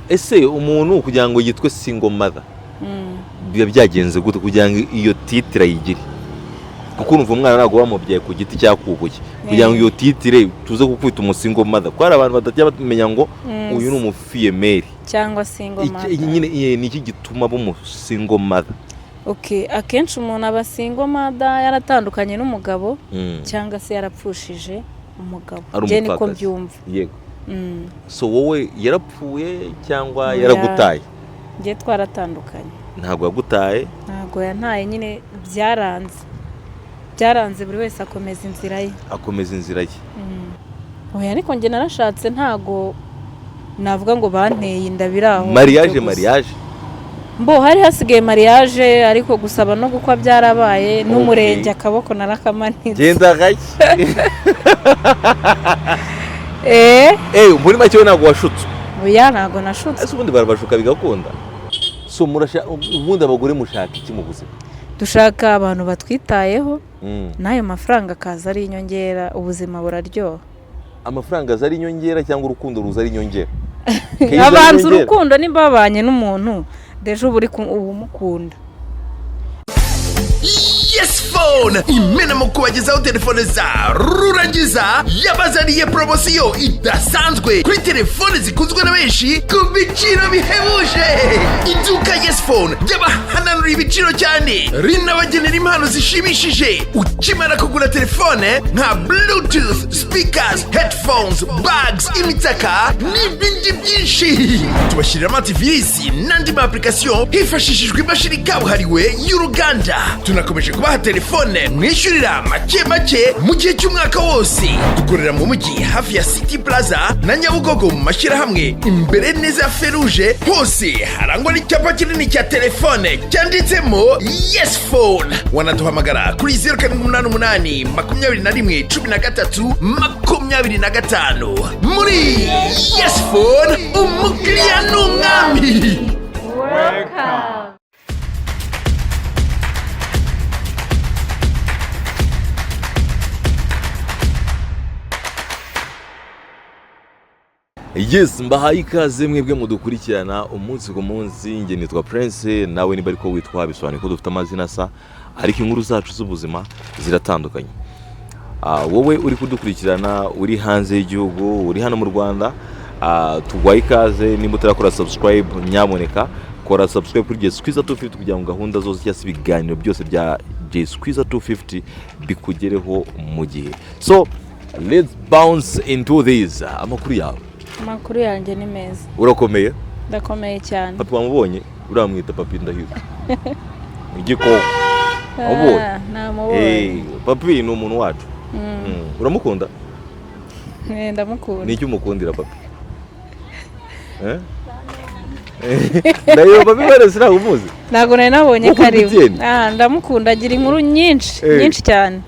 ese umuntu kugira ngo yitwe single mother biba byagenze gute kugira ngo iyo titire yigire kuko urumva umwana ntabwo wamubyaye ku giti cyakubuye kugira ngo iyo titire tuze kukwita umusingle mother ko hari abantu batajya bamenya ngo uyu ni umufiyemeri cyangwa single mother nyine ni iki gituma b'umusingle mother. Okay, akenshi umuntu aba single mother yaratandukanye n'umugabo cyangwa se yarapfushije umugabo je niko byumva. Yego. So wowe yarapfuye cyangwa yaragutaye? Je twaratandukanye. Ntabwo yagutaye? Ntabwo yantaye, nyine byaranze buri wese akomeza inzira ye. Oya ariko nge narashatse ntago navuga ngo banteye inda biraho. Mariage mbo hari hasigaye mariage ariko gusaba no gukwa byarabaye n'umurenge akaboko narakamanitse. Genda gake. Muri make ntabwo washutse? Oya ntabwo nashutse. Ese ubundi barabashuka bigakunda? So ubundi abagore mushaka iki mu buzima? Dushaka abantu batwitayeho n'ayo mafaranga kaza ari inyongera, ubuzima buraryoha. Amafaranga azari inyongera cyangwa urukundo ruza ari inyongera? Abanza urukundo nimba babanye n'umuntu deje ubumukunda. Yes Phone imena mu kubagezaho telefone za rurangiza yabazaniye promosiyo idasanzwe kuri telefone zikunzwe na benshi ku biciro bihebuje. Iduka Yes Phone yabahananura ibiciro cyane rinabagenera impano zishimishije ukimara kugura telefone nka Bluetooth, speakers, headphones, bags, imitaka n'ibindi byinshi. Tubashyirira amativisi n'andi ma application hifashishijwe imashini kabuhariwe y'uruganda. Tunakomeje kubaha telefone mwishyurira make mu gihe cy'umwaka wose. Dukorera mu mujyi hafi ya City Plaza na Nyabugogo mu mashyirahamwe imbere neza ya Feruje. Hose harangwa n'icyapa kinini cya telefone cyanditsemo Yes Phone. Wanaduhamagara kuri 0788 21 13 25. Muri Yes Phone umukiriya n'umwami. Welcome. Yes, mbahaye ikaze mwebwe mudukurikirana umunsi ku munsi. Nge nitwa Prince, nawe niba ariko witwa bisobanuye ko dufite amazina asa ariko inkuru zacu z'ubuzima ziratandukanye. Wowe uri kudukurikirana uri hanze y'igihugu, uri hano mu Rwanda, tugwaye ikaze. Nimba utarakora subscribe nyamuneka kora subscribe kuri J Squeezer 250 kugira ngo gahunda zose cyangwa ibiganiro byose bya J Squeezer 250 bikugereho mu gihe. So let's bounce into this. Amakuru yawe? Amakuru yanjye ni meza. Urakomeye? Ndakomeye cyane. Papa wamubonye? Uramwita Papi Ndahiro. Igikoko. Wabonye? Namubonye. Papi ni umuntu wacu. Uramukunda? Ndamukunda. Ni iki umukundira Papi? Ndayo Papi barese ntabwo umuzi? Ntabwo nari nabonye karibu. Ndamukunda, agira inkuru nyinshi cyane.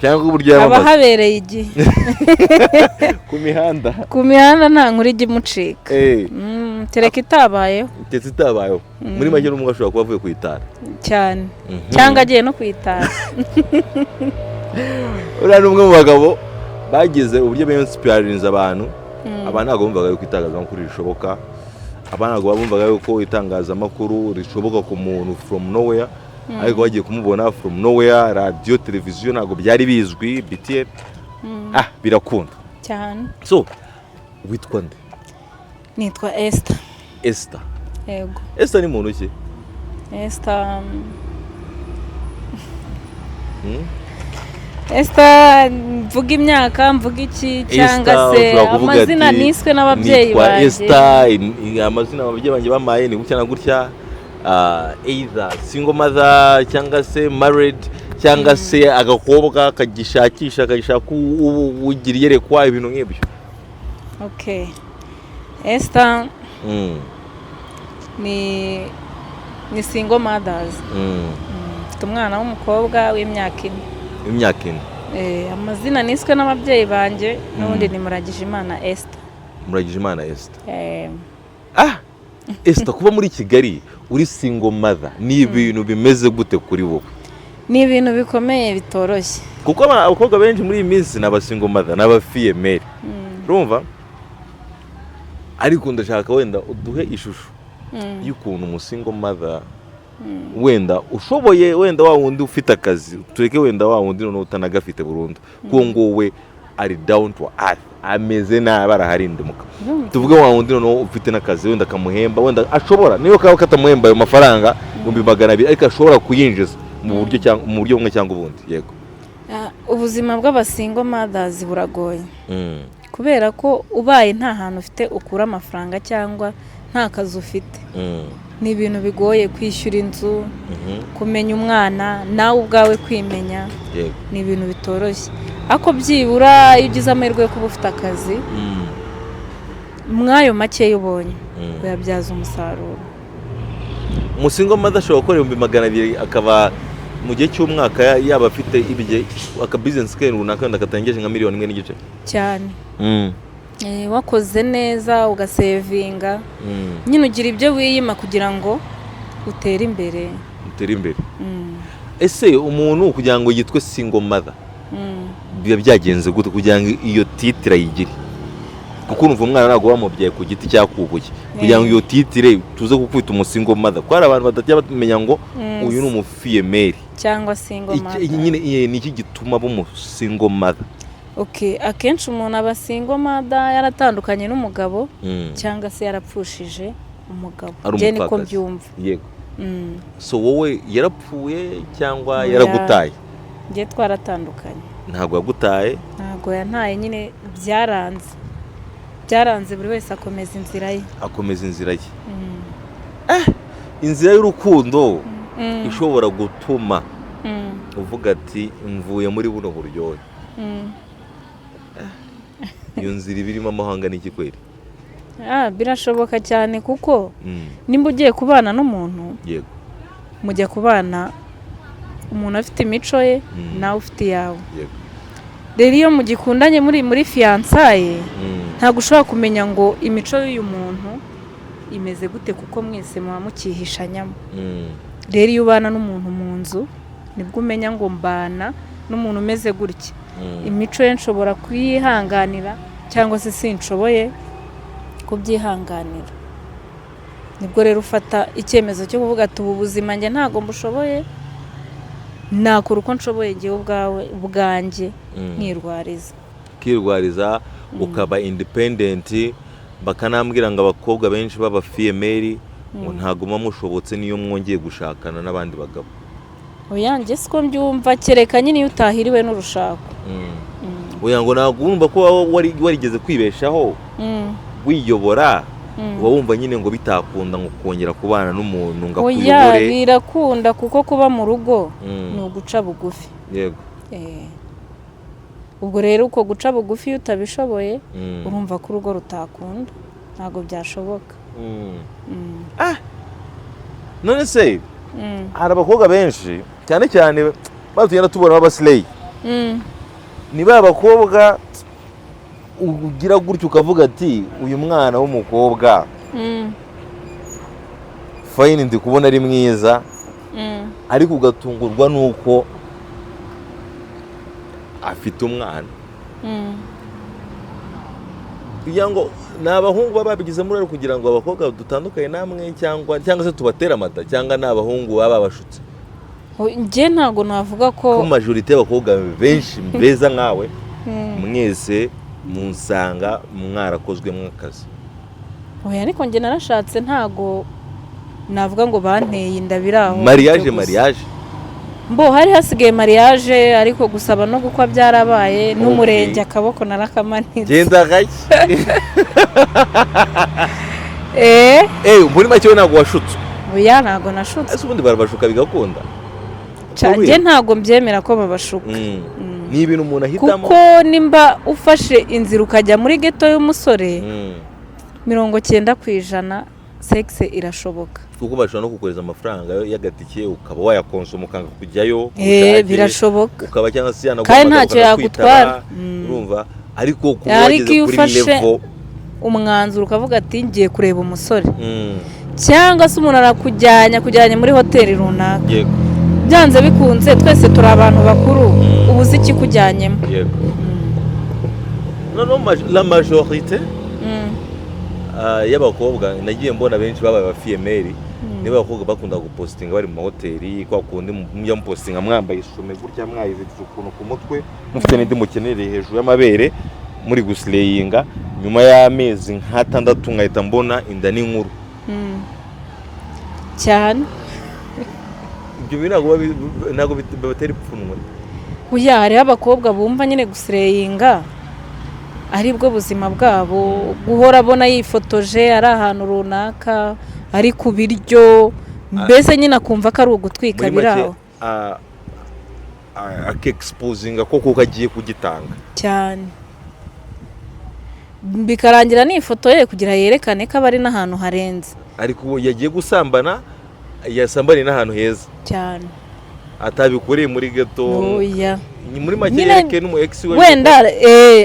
Cyangwa uburyo yabamaze abahabereye igihe ku mihanda nta nkuru ijya imucika. Tereka itabayeho. Muri make n'umwe ashobora kuba avuye kuyitara cyane cyangwa agiye no kuyitara. Uriya ni umwe mu bagabo bagize uburyo bensipiyarinze abantu. Abantu ntabwo bumvaga yuko itangazamakuru rishoboka. Abantu ntabwo bumvaga yuko itangazamakuru rishoboka ku muntu from nowhere. Ariko bagiye kumubona from nowhere, radio, televiziyo ntabwo byari bizwi, BTN. Birakunda cyane. So witwa nde? Nitwa Esther. Esther. Yego. Esther ni muntu ki? Esther Esther mvuga imyaka, mvuga iki cyangwa se amazina niswe n'ababyeyi banjye. Esther amazina ababyeyi banjye bamaye ni gutya na gutya. Either single mother cyangwa se married cyangwa se agakobwa kagishakisha ugira yerekwa ibintu nk'ibyo. Okay. Esther ni single mothers. Mfite umwana w'umukobwa w'imyaka 4. Amazina niswe n'ababyeyi banjye n'ubundi ni Muragijimana Esther. Muragijimana Esther. Esther, kuba muri Kigali uri single mother ni ibintu bimeze gute kuri wowe? Ni ibintu bikomeye bitoroshye kuko abakobwa benshi muri iyi minsi n'aba single mother n'aba female. Urumva? ariko ndashaka wenda uduhe ishusho y'ukuntu umusingo mother wenda ushoboye wenda wa wundi ufite akazi tureke wenda wa wundi none utanagafite burundu kuko ngo we ari down to earth ameze nabi araharindimuka tuvuge wa wundi none ufite n'akazi wenda kamuhemba wenda ashobora niyo kaba katamuhemba ayo mafaranga 200,000 ariko ashobora kuyinjiza mu buryo bumwe cyangwa ubundi. Yego, ubuzima bw'abasingo mothers buragoye kubera ko ubaye nta hantu ufite ukura amafaranga cyangwa nta kazi ufite ni ibintu bigoye kwishyura inzu kumenya umwana nawe ubwawe kwimenya ni ibintu bitoroshye ako byibura iyo ugize amahirwe yo kuba ufite akazi mwayo make ubonye uyabyaza umusaruro. umusingo mother ashobora gukora 200,000 akaba mu gihe cy'umwaka yaba afite ibije aka business scale runaka ndakatangeje nka 1,000,000 n'igice cyane. Wakoze neza ugasevinga nyine ugira ibyo wiyima kugira ngo utere imbere. Ese umuntu kugira ngo yitwe single mother biba byagenze gute kugira ngo iyo titire yigire? Kuko urumva umwana ntabwo wamubyaye ku giti cyakubuye kugira ngo iyo titire tuze kukwita umusingo mother ko hari abantu batajya bamenya ngo uyu ni umufiyemeri cyangwa single mother. Nyine ni iki gituma b'umusingo mother? Akenshi umuntu aba single mother yaratandukanye n'umugabo cyangwa se yarapfushije umugabo. Je niko byumva. Yego. So wowe yarapfuye cyangwa yaragutaye? Je twaratandukanye. Ntabwo yagutaye? Ntabwo yantaye, nyine byaranze buri wese akomeza inzira ye. Inzira y'urukundo ishobora gutuma uvuga ati mvuye muri buno buryohe. Iyo nzira ibirimo amahanga n'iki kweri? Birashoboka cyane kuko nimba ugiye kubana n'umuntu mujya kubana umuntu afite imico ye nawe ufite yawe. Rero iyo mugikundanye muri fiançailles ntabwo ushobora kumenya ngo imico y'uyu muntu imeze gute kuko mwese muba mukihishanyamo. Rero iyo ubana n'umuntu mu nzu nibwo umenya ngo mbana n'umuntu umeze gutya. Imico ye nshobora kuyihanganira cyangwa se sinshoboye kubyihanganira. Nibwo rero ufata icyemezo cyo kuvuga ati ubu buzima njye ntago mbushoboye, nakora uko nshoboye njye ubwanjye nkirwariza ukaba independent. Bakanambwira ngo abakobwa benshi baba female ngo ntago mushobotse niyo mwongeye gushakana n'abandi bagabo. Oyanjye siko mbyumva kereka nyine utahiriwe n'urushako. Oya ngo ntago urumva ko warigeze kwibeshaho wiyobora uba wumva nyine ngo bitakunda ngo kongera kubana n'umuntu ngo akuyobore. Oya birakunda kuko kuba mu rugo ni uguca bugufi. Yego. Ubwo rero uko guca bugufi utabishoboye urumva ko urugo rutakunda ntago byashoboka. None se hari abakobwa benshi cyane cyane batugenda tubona b'abaslay ni ba bakobwa ugira gutyo ukavuga ati uyu mwana w'umukobwa fine ndi kubona ari mwiza ariko ugatungurwa nuko afite umwana. Kugira ngo n'abahungu baba babigize muri kugira ngo abakobwa dutandukanye namwe cyangwa se tubatera amata cyangwa n'abahungu baba bashutse. Nje ntago navuga ko majorite y'abakobwa benshi beza nkawe mwese munsanga mwarakozwe mwakazi. Oya ariko nje narashatse ntago navuga ngo banteye inda biraho. Mariage mbo hari hasigaye mariage ariko gusaba no gukwa byarabaye n'umurenge akaboko narakamanitse. Genda gake. Muri make ntago washutse. Oya ntago nashutse. Ese ubundi barabashuka bigakunda? Nje ntago mbyemera ko babashuka. Ni ibintu umuntu ahitamo. Kuko nimba ufashe inzira ukajya muri ghetto y'umusore 90% sexe irashoboka. Kuko bashobora no kukoreza amafaranga y'agatike ukaba wayakonsoma ukanga kujyayo. Birashoboka. Ukaba cyangwa se kandi ntacyo yakutwara. Urumva ariko kuba wageze kuri level umwanzuro ukavuga ati ngiye kureba umusore. Cyangwa se umuntu arakujyanye muri hoteli runaka. Yego. Byanze bikunze twese turi abantu bakuru ubuze iki kujyanyemo. Yego. Non la majorité y'abakobwa nagiye mbona benshi babaye abafiyemeri niba abakobwa bakunda gupostinga bari mu mahoteli kwa kundi mujya mupostinga mwambaye isume gutya mwayizitse ukuntu ku mutwe mufite n'indi mukenereye hejuru y'amabere muri gusleyinga nyuma y'amezi nk'atandatu nkahita mbona inda n'inkuru cyane ibyo ntabwo bibatera ipfunwe. Uya hariho abakobwa bumva nyine gusleyinga ari bwo buzima bwabo, guhora abona yifotoje ari ahantu runaka ari ku biryo mbese nyine akumva ko ari ugutwika biraho akexposinga koko kagiye kugitanga cyane, bikarangira n'ifoto ye kugira yerekane ko abari n'ahantu harenze, ariko yagiye gusambana yasambaniye n'ahantu heza cyane atabikoreye muri gato. Oya muri make yereke n'umu ex we wenda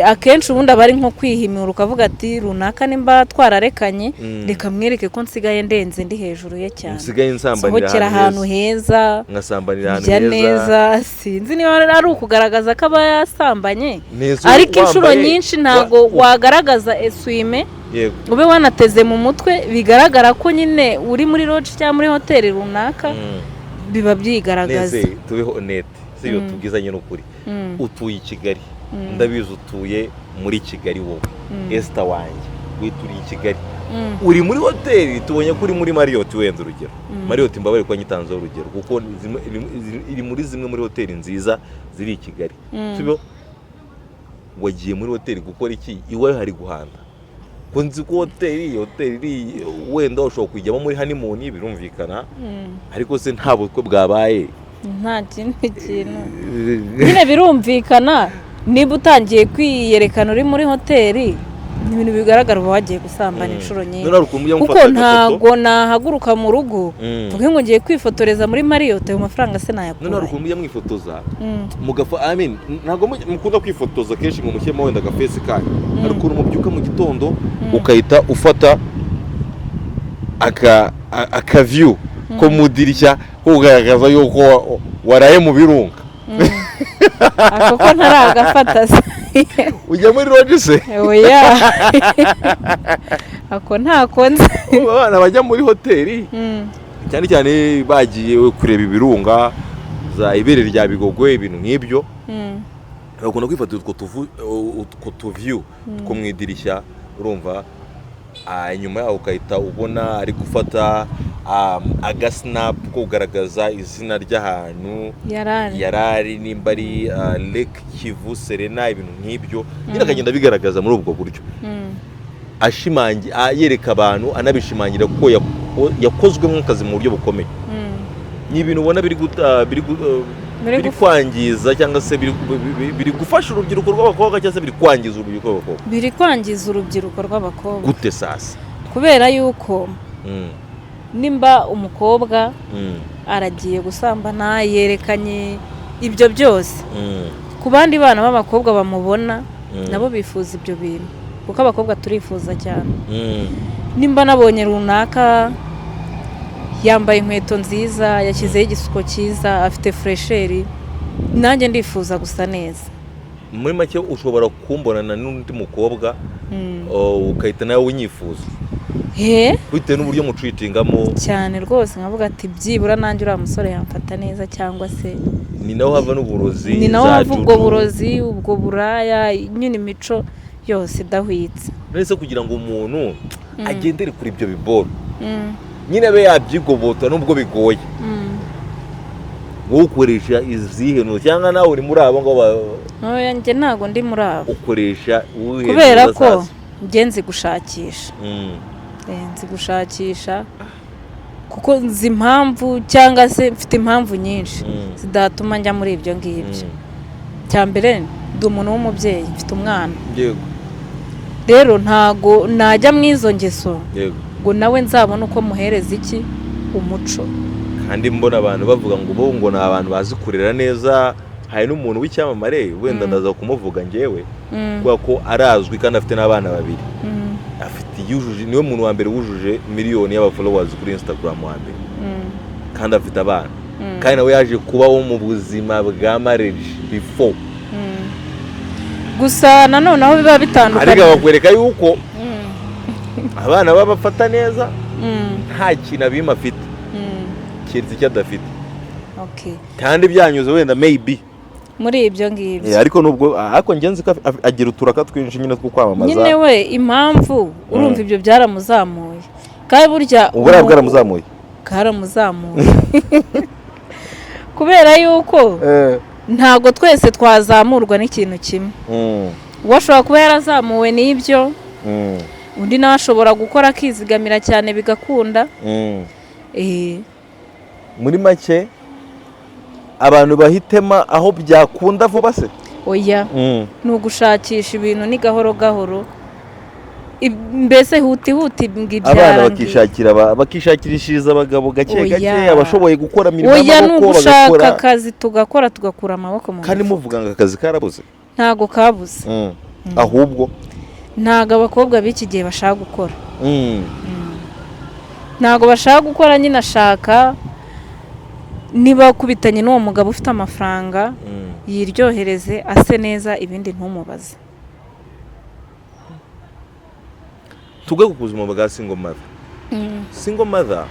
akenshi ubundi abari nko kwihimura ukavuga ati runaka nimba twararekanye reka mwereke ko nsigaye ndenze ndi hejuru ye cyane, nsigaye nsambanira ahantu heza ngasambanira ahantu heza, sinzi niba ari ukugaragaza ko aba yasambanye, ariko inshuro nyinshi ntago wagaragaza eswime ube wanateze mu mutwe bigaragara ko nyine uri muri lodge cyangwa muri hoteli runaka biba byigaragaza. Neze tubeho honete siyo tubwizanye n'ukuri, utuye i Kigali ndabizi utuye muri Kigali wowe Esther wanjye wituriye i Kigali uri muri hoteli tubonye ko uri muri Marriott wenda urugero Marriott mbabare ko nyitanzeho urugero kuko iri muri zimwe muri hoteli nziza ziri i Kigali sibo wagiye muri hoteli gukora iki iwawe hari guhanda kunzi ko hoteli wenda ushobora kujyamo muri honeymoon birumvikana ariko se nta bukwe bwabaye nta kindi kintu nyine birumvikana niba utangiye kwiyerekana uri muri hoteli ibintu bigaragara uba wagiye gusambana inshuro nyinshi kuko ntago nahaguruka mu rugo tuvuge ngo ngiye kwifotoreza muri Marriott ayo mafaranga se nayakura. None urukundo mujya mwifotoza mugafa ntago mukunda kwifotoza kenshi ngo mushyemo wenda agafesi kanyu ariko umubyuka mu gitondo ukahita ufata aka view ko mudirishya kugaragaza yuko waraye mu birunga ako ko ntaragafata se ujya muri lodge se oya ako ntakonze abana bajya muri hoteli cyane cyane bagiye kureba ibirunga za ibere rya Bigogwe ibintu nk'ibyo bakunda kwifatira utwo tuview two mu idirishya urumva nyuma yaho ukahita ubona ari gufata agasnap ko kugaragaza izina ry'ahantu yarari nimba ari Lake Kivu Serena ibintu nk'ibyo akagenda bigaragaza muri ubwo buryo yereka abantu anabishimangira ko yakozwe mu kazi mu buryo bukomeye. Ni ibintu ubona biri kwangiza cyangwa se biri gufasha urubyiruko rw'abakobwa cyangwa se biri kwangiza urubyiruko rw'abakobwa? Biri kwangiza urubyiruko rw'abakobwa. Gute sasa? Kubera yuko nimba umukobwa aragiye gusambana yerekanye ibyo byose ku bandi bana b'abakobwa bamubona nabo bifuza ibyo bintu kuko abakobwa turifuza cyane. Nimba nabonye runaka yambaye inkweto nziza yashyizeho igisuko cyiza afite fresheri nanjye ndifuza gusa neza. Muri make ushobora kumbonana n'undi mukobwa ukahita nawe unyifuza bitewe n'uburyo mutritingamo cyane rwose nkavuga ati byibura nanjye uriya musore yamfata neza cyangwa se ni naho hava n'uburozi ni naho hava ubwo burozi ubwo buraya nyine imico yose idahwitse. Nese kugira ngo umuntu agendere kuri ibyo biboro nyine abe yabyigobota nubwo bigoye wowe ukoresha izihe no cyangwa nawe uri muri abo ngo oya njye ntago ndi muri abo ukoresha kubera ko njye nzi gushakisha nzi gushakisha kuko nzi impamvu cyangwa se mfite impamvu nyinshi zidatuma njya muri ibyo ngibyo. Cyambere ndi umuntu w'umubyeyi mfite umwana rero ntago najya mu izo ngeso ngo nawe nzabona uko muhereza iki umuco. Kandi mbona abantu bavuga ngo bo ngo ni abantu bazi kurera neza. Hari n'umuntu w'icyamamare wenda ndaza kumuvuga ngewe kubera ko arazwi kandi afite n'abana babiri afite yujuje niwe muntu wa mbere wujuje miliyoni y'abafollowers kuri Instagram wa mbere kandi afite abana kandi nawe yaje kubaho mu buzima bwa marriage before gusa nanone aho biba bitandukanye ariko bakwereka yuko abana babafata neza nta kintu abima afite keretse icyo adafite kandi byanyuze wenda maybe muri ibyo ngibyo ariko nubwo ariko ngenzi ko agira uturaka twinshi nyine two kwamamaza nyine we impamvu urumva ibyo byaramuzamuye kandi burya bwaramuzamuye kubera yuko ntago twese twazamurwa n'ikintu kimwe uwo ashobora kuba yarazamuwe n'ibyo undi nawe ashobora gukora akizigamira cyane bigakunda muri make abantu bahitema aho byakunda vuba se oya ni ugushakisha ibintu ni gahoro gahoro mbese huti abana bakishakirishiriza abagabo gake gake abashoboye gukora imirimo y'amaboko bagakora ugushaka akazi tugakora tugakura amaboko mu kandi muvuga ngo akazi karabuze ntago kabuze ahubwo ntago abakobwa b'iki gihe bashaka gukora ntago bashaka gukora nyine ashaka niba kubitanye n'uwo mugabo ufite amafaranga yiryohereze ase neza ibindi ntumubaze tuge ku buzima bwa single mother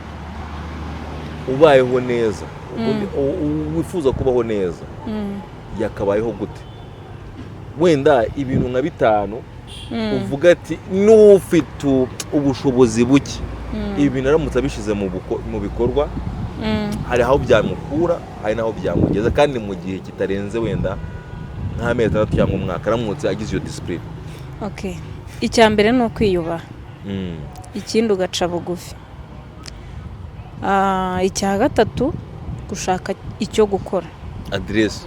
ubayeho neza wifuza kubaho neza yakabayeho gute wenda ibintu nka 5 uvuga ati n'ufite ubushobozi buke ibi bintu aramutse abishize mu bikorwa hari aho byamukura hari naho byamugeza kandi mu gihe kitarenze wenda nk'amezi 3 cyangwa umwaka aramutse agize iyo discipline. Icya mbere ni ukwiyubaha, ikindi ugaca bugufi, icya gatatu gushaka icyo gukora, aderesi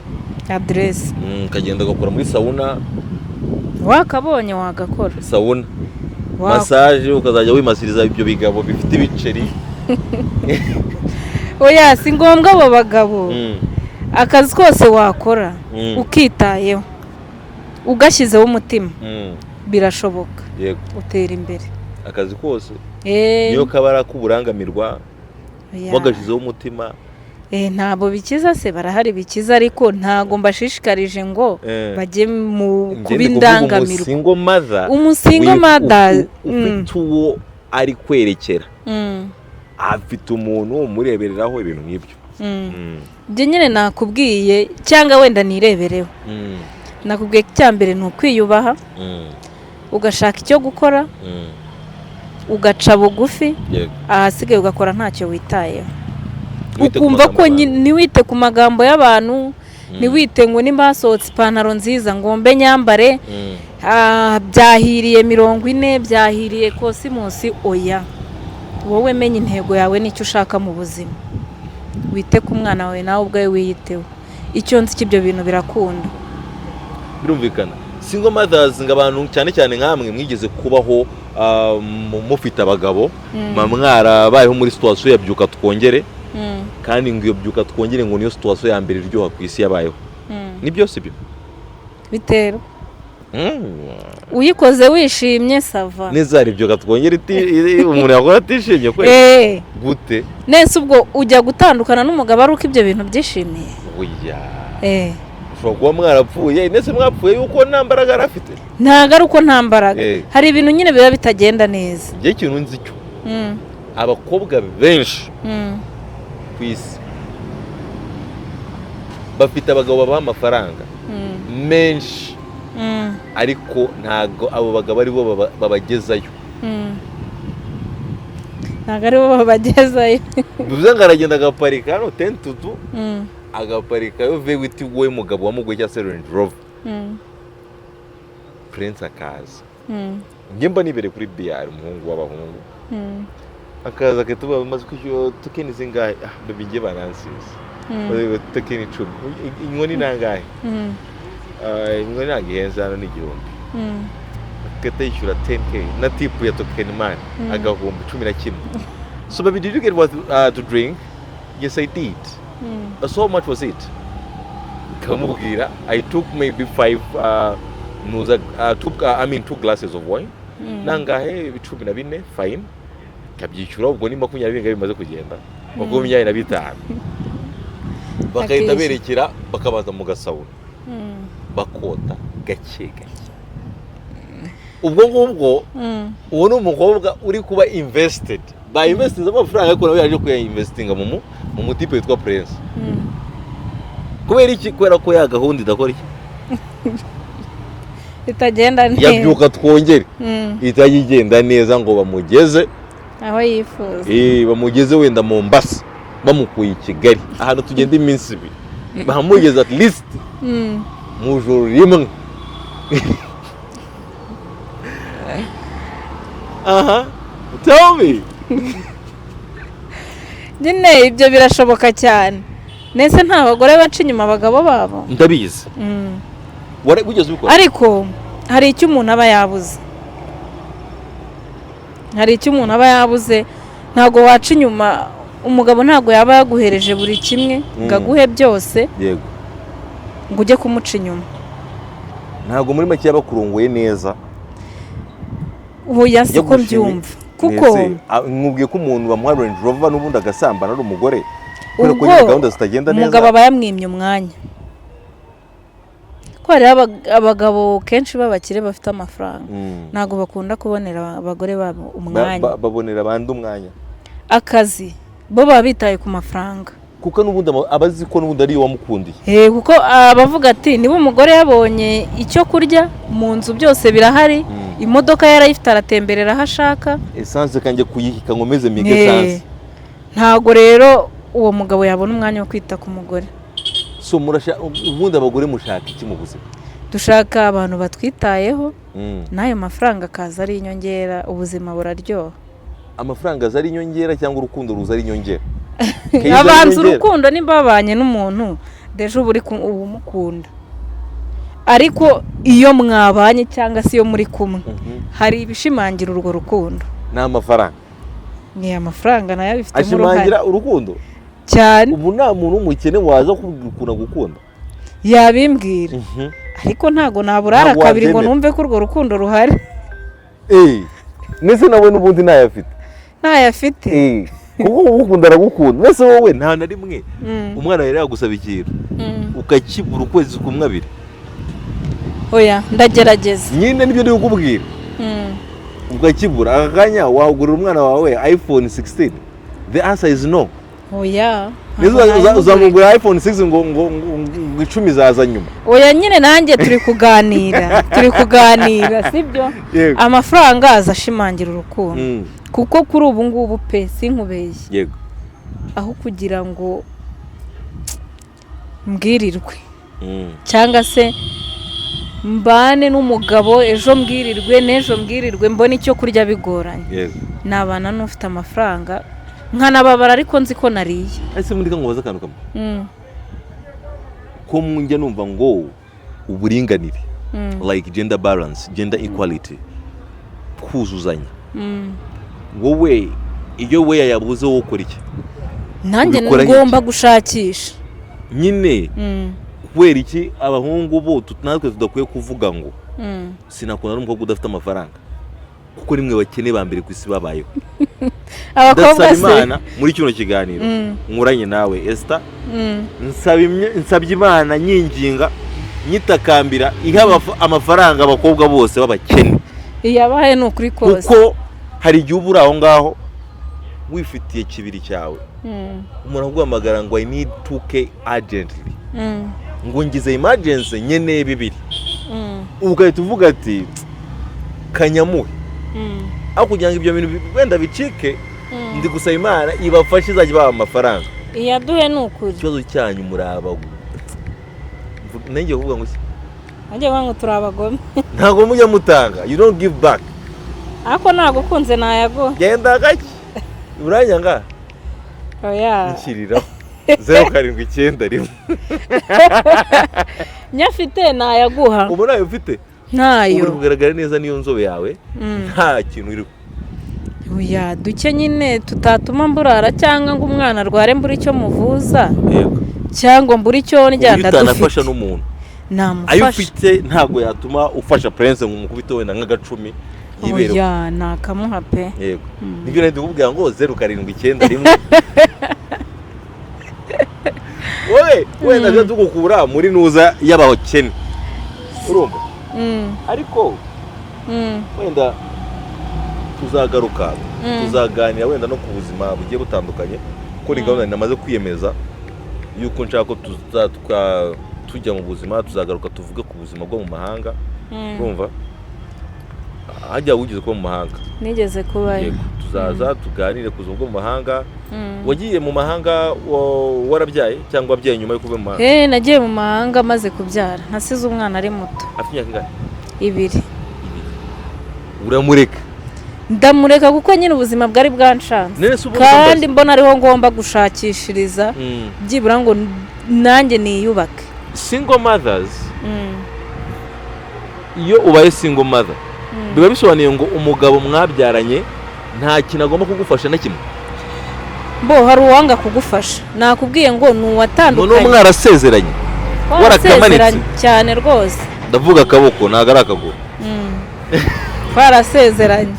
ukagenda ugakora muri sauna, wakabonye wagakora sauna, massage ukazajya wimasiriza ibyo bigabo bifite ibiceri. Oya si ngombwa abo bagabo, akazi kose wakora ukitayeho ugashyizeho umutima birashoboka, utera imbere. Akazi kose niyo kabara kuburangamirwa wagashyizeho umutima, ntabwo bikiza se, barahari bikiza, ariko ntago mbashishikarije ngo bajye mu kubindangamirwa. Umusingo mother ufite uwo ari kwerekera, afite umuntu umurebereraho ibintu nk'ibyo. Byo nyine nakubwiye, cyangwa wenda nirebereho, nakubwiye ko icya mbere ni ukwiyubaha, ugashaka icyo gukora, ugaca bugufi, ahasigaye ugakora ntacyo witayeho. Ukumva ko ntiwite ku magambo y'abantu, ntiwite ngo nimba hasohotse ipantaro nziza ngo mbe nyambare, byahiriye 40, byahiriye kosimusi. Oya, wowe menya intego yawe n'icyo ushaka mu buzima, wite ku mwana wawe nawe ubwawe wiyiteho. Icyo nzi cy'ibyo bintu birakunda, birumvikana. Single mothers ngabantu cyane cyane nkamwe mwigeze kubaho mufite abagabo, mwarabayeho muri situation ya byuka twongere, kandi ngo iyo byuka twongere ngo niyo situation ya mbere iryoha ku isi yabayeho. Ni byose byo bitero uyikoze wishimye sava neza. Ari byuka twongere umuntu yakora atishimye kwe gute? Nese ubwo ujya gutandukana n'umugabo ari uko ibyo bintu byishimiye? Oya, ushobora kuba mwarapfuye, nese mwapfuye yuko nta mbaraga arafite. Ntago ari uko nta mbaraga, hari ibintu nyine biba bitagenda neza. Ngiye ikintu nzi cyo, abakobwa benshi ku isi bafite abagabo babaha amafaranga menshi, ariko ntago abo bagabo ari bo babagezayo. Ntago ari bo babagezayo. Bivuze ngo aragenda agaparika hano 10 to 2, agaparika yo vewiti wowe mugabo wamugoye cya Range Rover, Prince akaza, njye mba nibere kuri BR, umuhungu w'abahungu, akaza akatuba maze kwishyura tokeni zingahe, baby ngiye baransize, tokeni 10, inkoni nangahe, inkoni nagihenza hano n'igihumbi, akata yishyura 10k na tipu ya tokeni man agahumbi 11. So baby, did you get what to drink? Yes I did. So how much was it? Kamubwira, I took maybe 5 2 glasses of wine, nangahe 14, fine. Kabyishyura ubwo ni 20 bimaze kugenda 25. Bakahita berekera bakabaza mu gasabuna bakota gake gake. ubwo ngubwo uwo ni umukobwa uri kuba invested ba investinze amafaranga ariko nawe yaje kuyainvestinga mu mutipe witwa Prince. Kubera iki? Kubera ko ya gahunda idakora iki itagenda neza, yabyuka twongere itagenda neza ngo bamugeze aho yifuza, bamugeze wenda Mombasa bamukuye i Kigali ahantu tugenda iminsi ibiri bahamugeze at least mu joro rimwe. Aha, tell me. Nyine ibyo birashoboka cyane. Nese nta bagore baca inyuma abagabo babo? Ndabizi. Wigeze ubikora? Ariko hari icyo umuntu aba yabuze. Ntago waca inyuma umugabo, ntago yaba yaguhereje buri kimwe ngaguhe byose. Yego. Ngo ujye kumuca inyuma. Ntago muri make yabakurunguye neza. Ubu yasiko byumva. Kuko nkubwiye ko umuntu bamuha Range Rover n'ubundi agasambana ari umugore. Ubwo gahunda zitagenda neza. Umugabo aba yamwimye umwanya. Ko hari abagabo kenshi babakire bafite amafaranga. Ntago bakunda kubonera abagore babo umwanya. Babonera abandi umwanya. Akazi bo baba bitaye ku mafaranga. Kuko n'ubundi abazi ko n'ubundi ari wamukundiye. Kuko abavuga ati niba umugore yabonye icyo kurya mu nzu byose birahari, imodoka yarayifite aratemberera aho ashaka, essence kanje kuyihika ngomeze mige essence. Ntago rero uwo mugabo yabona umwanya wo kwita ku mugore. So ubundi abagore mushaka iki mu buzima? Dushaka abantu batwitayeho, nayo mafaranga kaza ari inyongera, ubuzima buraryoha. Amafaranga azari inyongera cyangwa urukundo ruza ari inyongera? Abanza urukundo nimbabanye n'umuntu deje uburi umukunda. Ariko iyo mwabanye cyangwa se iyo muri kumwe hari ibishimangira urwo rukundo. N'amafaranga. Ni amafaranga nayo bifite mu ruhare. Ashimangira urukundo cyane. Ubu nta muntu umukene waza kubikuna gukunda. Yabimbwira. Ariko ntago naburara kabiri ngo numve ko urwo rukundo ruhari. Nese nawe n'ubundi ntayafite. Ntayafite. Kuko ukunda aragukunda. Wese wowe nta na rimwe umwana yari yagusaba ikintu ukakibura ukwezi kumwe abiri. Oya ndagerageza. Nyine nibyo ndi kukubwira. Ukakibura akanya wagurira umwana wawe iPhone 16. The answer is no. Oya. Uzamugura iPhone 6 ngo 10 zaza nyuma. Oya nyine nanjye turi kuganira sibyo? Amafaranga azashimangira urukundo. Kuko kuri ubu ngubu pe sinkubeshye. Yego. Aho kugira ngo mbwirirwe cyangwa se mbane n'umugabo ejo mbwirirwe n'ejo mbwirirwe mbona icyo kurya bigoranye. Yego. Nabana n'ufite amafaranga nkanababara ariko nzi ko nariye. Ese muri kangobaza akantu kamwe. Ko munjye numva ngo uburinganire, like gender balance, gender equality, kuzuzanya. Wowe iyo we yabuze wo ukora iki? Nanjye ngomba gushakisha. Nyine kubera iki abahungu bo natwe tudakwiye kuvuga ngo sinakunda n'umukobwa udafite amafaranga, kuko nimwe bakene ba mbere ku isi babayeho. Abakobwa se muri kino kiganiro nkuranye nawe Esther, nsabye Imana nyinginga nyitakambira iha amafaranga abakobwa bose babakene. Iyabaye n'ukuri kose. Kuko hari igihe ubura aho ngaho wifitiye kibiri cyawe, umuntu aguhamagara ngo I need 2k urgently, ngo ngize emergency nyeneye bibiri, ugahita uvuga ati kanyamuhe. Aho kugira ngo ibyo bintu wenda bicike, ndi gusaba Imana ibafashe izajya baba amafaranga. Iyaduhe n'ukuri. Ikibazo cyanyu muraba nanjye kuvuga ngo nanjye ngo turabagome. Ntago mujya mutanga, you don't give back. Ako ntago kunze nayago. Genda gake. Uranyanga? Oya. Ikirira 0791. Nyafite nayaguha. Ubu nayo ufite? Ntayo. Uri kugaragara neza niyo nzobe yawe. Nta kintu iri. Oya duke nyine tutatuma mburara cyangwa ngo umwana arware mbura icyo muvuza. Yego. Cyangwa mbura icyo njyana dufite. Utanafasha n'umuntu. Namufasha. Ayo ufite ntago yatuma ufasha Prince ngo umukubite wenda nk'agacumi. Oya nakamuha pe. Yego. Nibyo nari ndikubwira ngo 0791. Wowe nabyo tugukura muri nuza y'abakene. Urumva? Ariko wenda tuzagaruka tuzaganira wenda no ku buzima bugiye butandukanye kuko ni gahunda namaze kwiyemeza yuko nshaka ko tujya mu buzima tuzagaruka tuvuge ku buzima bwo mu mahanga urumva hajya wigeze kuba mu mahanga nigeze kubayo tuzaza tuganire ku buzima bwo mu mahanga wagiye mu mahanga warabyaye cyangwa wabyaye nyuma yo kuba mu mahanga nagiye mu mahanga maze kubyara ntasize umwana ari muto afite imyaka ingana 2 uramureka ndamureka kuko nyine ubuzima bwari bwanshanze kandi mbona ariho ngomba gushakishiriza byibura ngo nanjye niyubake. Single mothers iyo ubaye single mother biba bisobanuye ngo umugabo mwabyaranye nta kintu agomba kugufasha na kimwe. Hari uwanga kugufasha nakubwiye ngo nuwatandukanye none mwarasezeranye warakamanitse cyane rwose ndavuga akaboko ntago ari akaguru twarasezeranye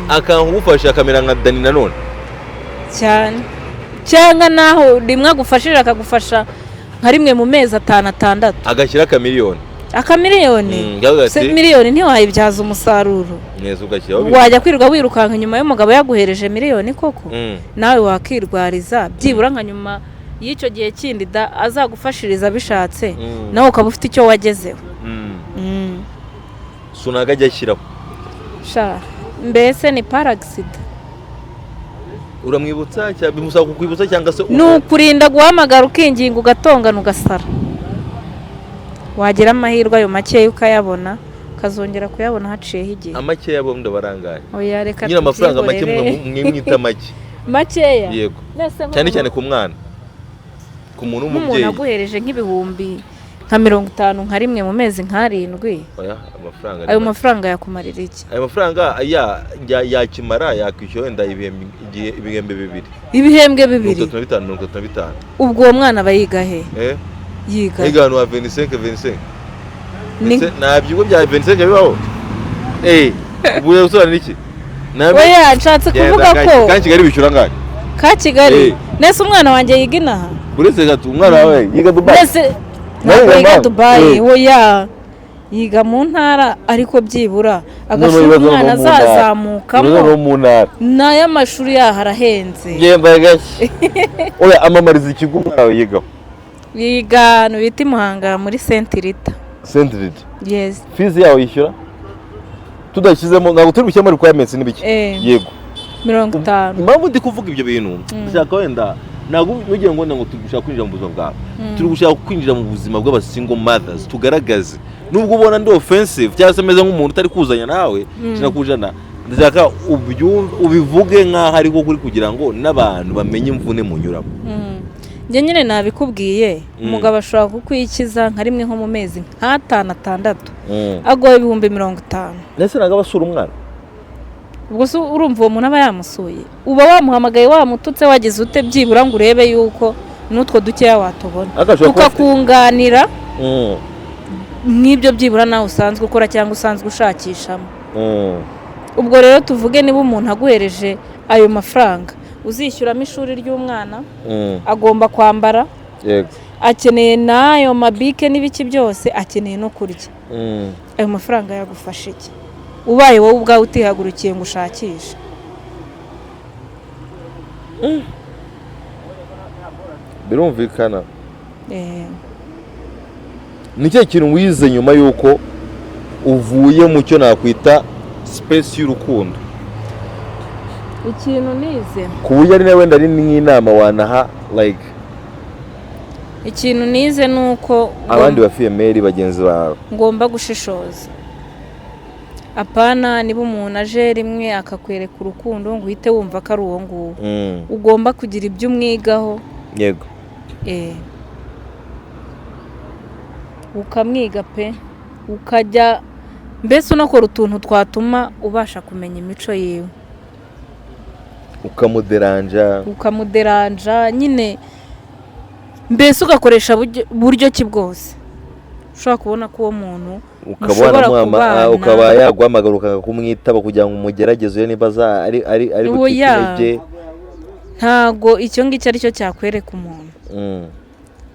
akangufasha akamera nka Dani nanone cyane cyangwa naho rimwe agufashije akagufasha nka rimwe mu mezi 5-6 agashyira akamiliyoni miliyoni ntiwayibyaza umusaruro neza ugashyira wajya kwirirwa wirukanka nyuma y'umugabo yaguhereje miliyoni koko nawe wakirwariza byibura nka nyuma y'icyo gihe kindi azagufashiriza bishatse nawe ukaba ufite icyo wagezeho. Sunaga ajya ashyiraho mbese ni paragisida uramwibutsa cyangwa bimusaba kukwibutsa cyangwa se ni ukurinda guhamagara ukinginga ugatongana ugasara wagira amahirwe ayo makeya ukayabona ukazongera kuyabona haciyeho igihe. Amakeya bo ndabarangaye reka nyine amafaranga make mwita make makeya yego cyane cyane ku mwana ku muntu w'umubyeyi umuntu aguhereje nk'ibihumbi nka 50 nka rimwe mu mezi nka 7 ayo mafaranga yakumarira iki? Ayo mafaranga yakimara yakwishyura wenda ibihembe 2 35 ubwo uwo mwana aba yiga he? yiga hano 25 nabyo bya 25 bibaho ubuye usora niki nshatse kuvuga ko ka Kigali bishyura ngahe ka Kigali nese umwana wanjye yiga inaha buretse gato umwana wawe yiga Dubai yiga Dubai yiga mu ntara ariko byibura agashuri umwana azazamukamo nayo amashuri yaho arahenze yemba gashye amamariza ikigo umwana yigaho yiga no bita Muhanga muri Saint Rita yes fees yawo yishyura tudashyizemo ntabwo turi bushyamo requirements n'ibiki yego 50. Impamvu ndi kuvuga ibyo bintu ndashaka wenda ntabwo nugiye ngo tugushaka kwinjira mu buzima bwawe turi gushaka kwinjira mu buzima bw'abasingle mothers tugaragaze nubwo ubona ndi offensive cyangwa se meze nk'umuntu utari kuzanya nawe kinakujana ndashaka ubivuge nk'aho ari ko kuri kugira ngo n'abantu bamenye imvune munyuramo. njye nyine nabikubwiye umugabo ashobora kukwikiza nka rimwe nko mu mezi nka 5-6 agoye ibihumbi 50. Nese naga basura umwana ubwo so urumva uwo muntu aba yamusuye uba wamuhamagaye wamututse wagize ute byibura ngo urebe yuko n'utwo dukeya watubona ukakunganira nk'ibyo byibura nawe usanzwe ukora cyangwa usanzwe ushakishamo. ubwo rero tuvuge niba umuntu aguhereje ayo mafaranga uzishyuramo ishuri ry'umwana agomba kwambara akeneye n'ayo mabike n'ibiki byose akeneye no kurya ayo mafaranga yagufasha iki ubaye wowe ubwawe utihagurukiye ngo ushakishe? birumvikana ni cyo kintu wize nyuma yuko uvuye mu cyo nakwita space y'urukundo. Ikintu nize ku buryo ari nawe ndari n'inama wanaha like ikintu nize nuko abandi ba female bagenzi bawe ngomba gushishoza. Apana niba umuntu aje rimwe akakwereka urukundo ngo uhite wumva ko ari uwo nguwo ugomba kugira ibyo umwigaho yego ukamwiga pe ukajya mbese unakora utuntu twatuma ubasha kumenya imico yiwe ukamuderanja nyine mbese ugakoresha buryo ki bwose ushobora kubona ko uwo muntu ukaba yaguhamagara ukakumwitaba kugira ngo umugerageze niba ari butike ntago icyo ngicyo ari cyo cyakwereka umuntu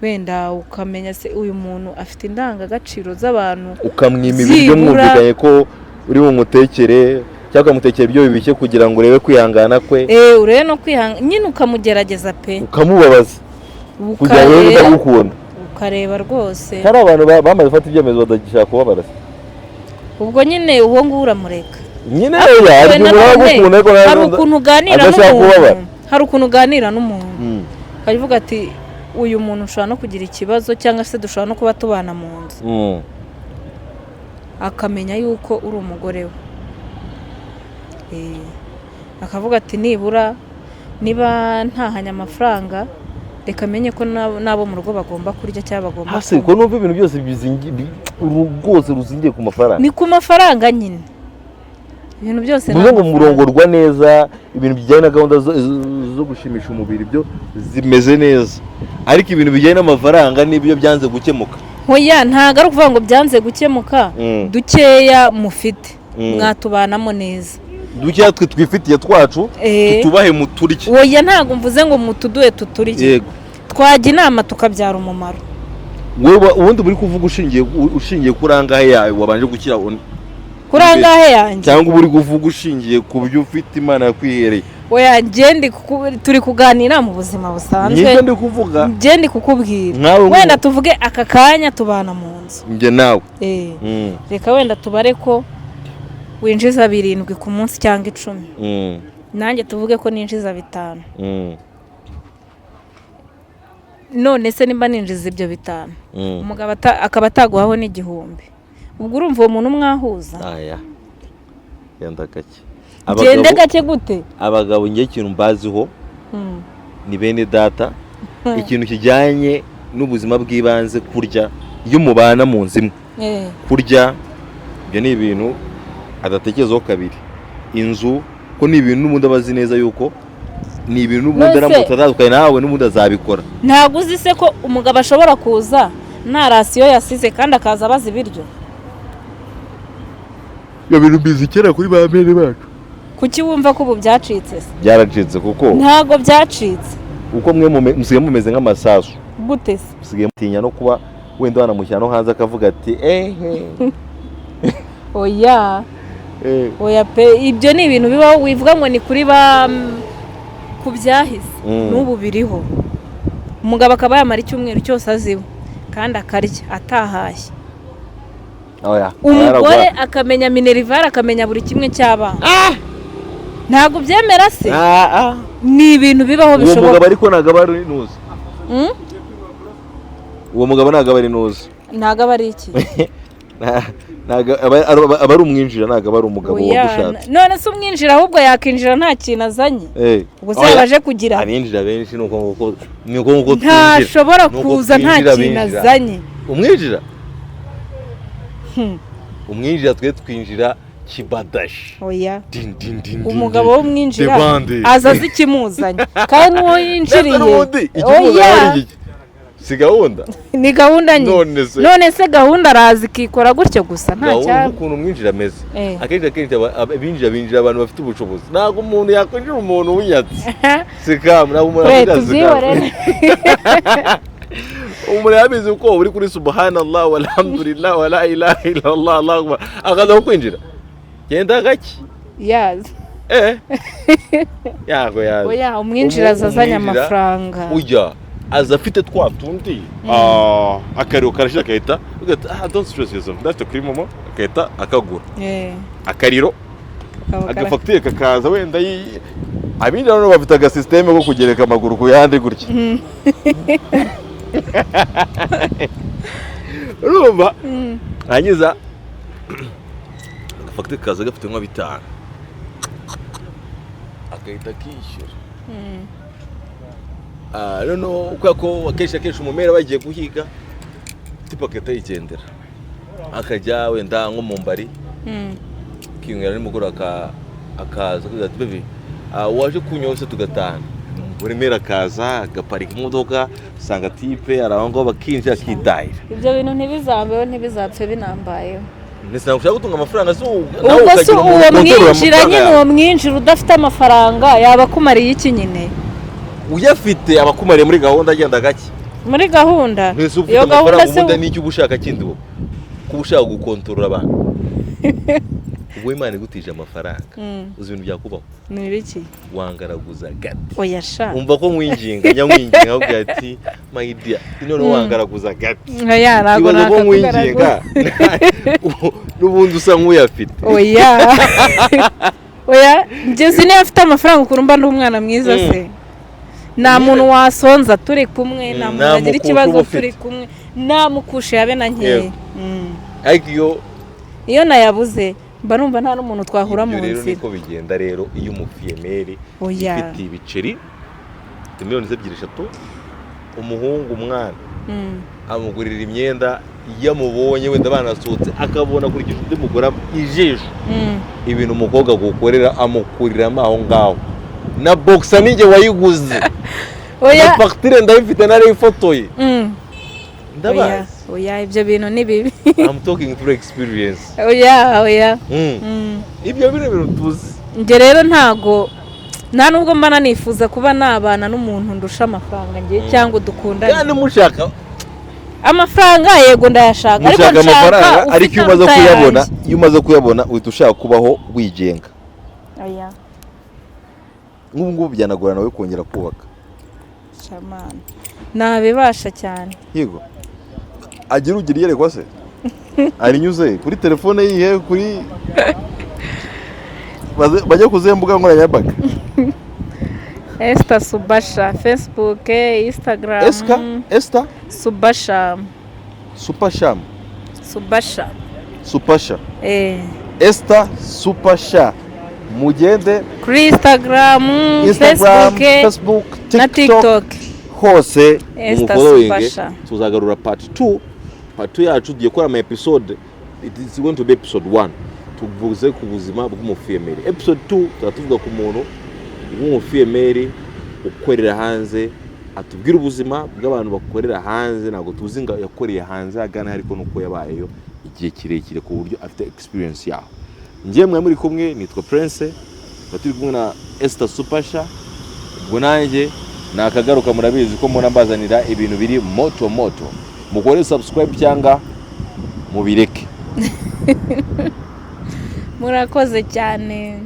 wenda ukamenya se uyu muntu afite indangagaciro z'abantu ukamwima ibiryo mwumvikanye ko uri bumutekere cyangwa mutekere ibyo bibishye kugira ngo urebe kwihangana kwe urebe no kwihangana nyine ukamugerageza pe ukamubabaza kugira ngo utagukunda ukareba rwose hari abantu bamaze gufata ibyemezo badagishaka kubabara ubwo nyine uwo nguwo uramureka nyine hari ukuntu uganira n'umuntu hari ukuntu uganira n'umuntu ukavuga ati uyu muntu ushobora no kugira ikibazo cyangwa se dushobora no kuba tubana mu nzu akamenya yuko uri umugore we akavuga ati nibura niba ntahanye amafaranga reka amenye ko nabo mu rugo bagomba kurya cyangwa bagomba hasi ko numva ibintu byose rwose ruzingiye ku mafaranga ni ku mafaranga nyine ibintu byose ni ngo murongorwa neza ibintu bijyanye na gahunda zo gushimisha umubiri byo zimeze neza ariko ibintu bijyanye n'amafaranga nibyo byanze gukemuka hoya ntago ari ukuvuga ngo byanze gukemuka dukeya mufite mwatubanamo neza dukeya twe twifitiye twacu tutubahe muturye hoya ntago mvuze ngo mutuduhe tuturye twajya inama tukabyara umumaro wowe ubundi buri kuvuga ushingiye kuri angahe yawe wabanje gukira kuri angahe yanjye cyangwa uri kuvuga ushingiye ku byo ufite Imana yakwihereye oya turi kuganira mu buzima busanzwe nibyo ndi kuvuga ndi kukubwira wenda tuvuge aka kanya tubana mu nzu njye nawe reka wenda tubare ko winjiza 7 ku munsi cyangwa 10 nanjye tuvuge ko ninjiza 5 none se nimba ninjiza ibyo 5 umugabo akaba ataguhaho n'igihumbi ubwo urumva uwo muntu mwahuza yenda gake gende gake gute abagabo ngiye ikintu mbaziho ni bene data ikintu kijyanye n'ubuzima bw'ibanze kurya iyo mubana mu nzu imwe kurya ibyo ni ibintu adatekerezaho kabiri inzu ko ni ibintu n'ubundi abazi neza yuko ni ibintu n'ubundi aramutse atandukanye nawe n'ubundi azabikora ntabwo uzi se ko umugabo ashobora kuza nta rasiyo yasize kandi akaza abaza ibiryo ibyo bintu mbizi kera kuri ba bene bacu kuki wumva ko ubu byacitse se byaracitse kuko ntago byacitse uko mwe musigaye mumeze nk'amasasu gute se musigaye mutinya no kuba wenda wanamushyira no hanze akavuga ati oya oya pe ibyo ni ibintu bibaho wivuga ngo ni kuri ku byahise n'ubu biriho umugabo akaba yamara icyumweru cyose aziwe kandi akarya atahashye umugore akamenya minerivare akamenya buri kimwe cy'abana ntabwo byemera se ni ibintu bibaho bishoboka uwo mugabo ariko ntabwo aba ari nuzi uwo mugabo ntabwo aba ari nuzi ntabwo aba ari iki aba ari umwinjira ntabwo aba ari umugabo wagushatse none se umwinjira ahubwo yakinjira nta kintu azanye ubwo se yabaje kugira abinjira benshi ni uko nguko ntashobora kuza nta kintu azanye umwinjira umwinjira twe twinjira kibadashi oya umugabo w'umwinjira aza azi ikimuzanye kandi n'uwo yinjiriye oya si gahunda ni gahunda nyine none se gahunda arazi ikikora gutyo gusa nta cyaba ukuntu umwinjira ameze akenshi binjira abantu bafite ubushobozi ntabwo umuntu yakwinjira umuntu w'inyatsi si kamu ntabwo umuntu tubyihorere umuntu yabizi ko uri kuri subhanallah walhamdulillah wala ilaha illallah Allahu akbar akaza kwinjira genda gake yazi yago oya umwinjira azazanye amafaranga ujya aza afite twa tundi akariro karashira akahita don't stress yourself that's the cream momo akahita akagura akariro agafagitire kakaza wenda abindi none bafite agasysteme ko kugereka amaguru ku yandi gutya urumva hanyuza agafagitire kaza gafite nka 5 agahita kishyura noneho kubera ko akenshi umumera bagiye guhiga tipaketa yigendera akajya wenda nko mu mbari kiyongera nimugoroba akaza kugira ati bebe waje kunyose tugatana buri mera akaza agaparika imodoka usanga tipe araho ngo bakinjira akidahira ibyo bintu ntibizambeho ntibizapfe binambayeho ndetse nagushaka gutunga amafaranga ubwo se uwo mwinjira nyine uwo mwinjira udafite amafaranga yaba akumariye iki nyine uyafite abakumariye muri gahunda agenda gake muri gahunda iyo gahunda se ubundi n'icyo ubushaka kindi wowe kuba ushaka gukontorora abantu ubwo Imana igutije amafaranga uzi ibintu byakubaho ni ibiki wangaraguza gati oya sha umva ko mwinginga nyamwinginga aho gati my dear none wangaraguza gati oya ntago ibaza ko mwinginga n'ubundi usa nk'uyafite oya ngeze niyo afite amafaranga ukuntu mba ndi umwana mwiza se nta muntu wasonza turi kumwe nta muntu agira ikibazo turi kumwe nta mukushe yabe na nkeya ariko iyo nayabuze mba numva nta n'umuntu twahura mu nzira rero niko bigenda rero iyo umufiyemeri ifite ibiceri miliyoni 2-3 umuhungu umwana amugurira imyenda yamubonye wenda banasohotse akabona kuri icyo undi mugora ijisho ibintu umukobwa gukorera amukuriramo aho ngaho na boxer ninjye wayiguze oya facture ndabifite nari ifotoye ndabazi oya ibyo bintu ni bibi I'm talking through experience oya ibyo bintu tuzi nge rero nta nubwo mbana nifuza kuba nabana n'umuntu ndusha amafaranga ngiye cyangwa dukundana kandi mushaka amafaranga yego ndayashaka ariko amafaranga ariko iyo umaze kuyabona uhita ushaka kubaho wigenga oya ngubu byanagora nawe kongera kubaka shamana nabibasha cyane yego agira ugira yerekwa se arinyuze kuri telefone yihe kuri bajya kuzembuga nkoranyambaga Esther Subasha Facebook Instagram Esther Subasha Esther Supasha mugende kuri Instagram Facebook na TikTok hose umufollowing tuzagarura part 2 yacu tugiye gukora ama episode it is going to be episode 1 tuvuze ku buzima bw'umufiyemeri episode 2 tuvuga ku muntu w'umufiyemeri ukorera hanze atubwira ubuzima bw'abantu bakorera hanze ntago tuzi ngo yakoreye hanze agana ariko nuko yabayeyo igihe kirekire ku buryo afite experience yaho ngiye mwe muri kumwe nitwa Prince baturi kumwe na Esther Supasha ubwo nanjye nakagaruka murabizi ko mbona mbazanira ibintu biri moto mukore subscribe cyangwa mubireke murakoze cyane.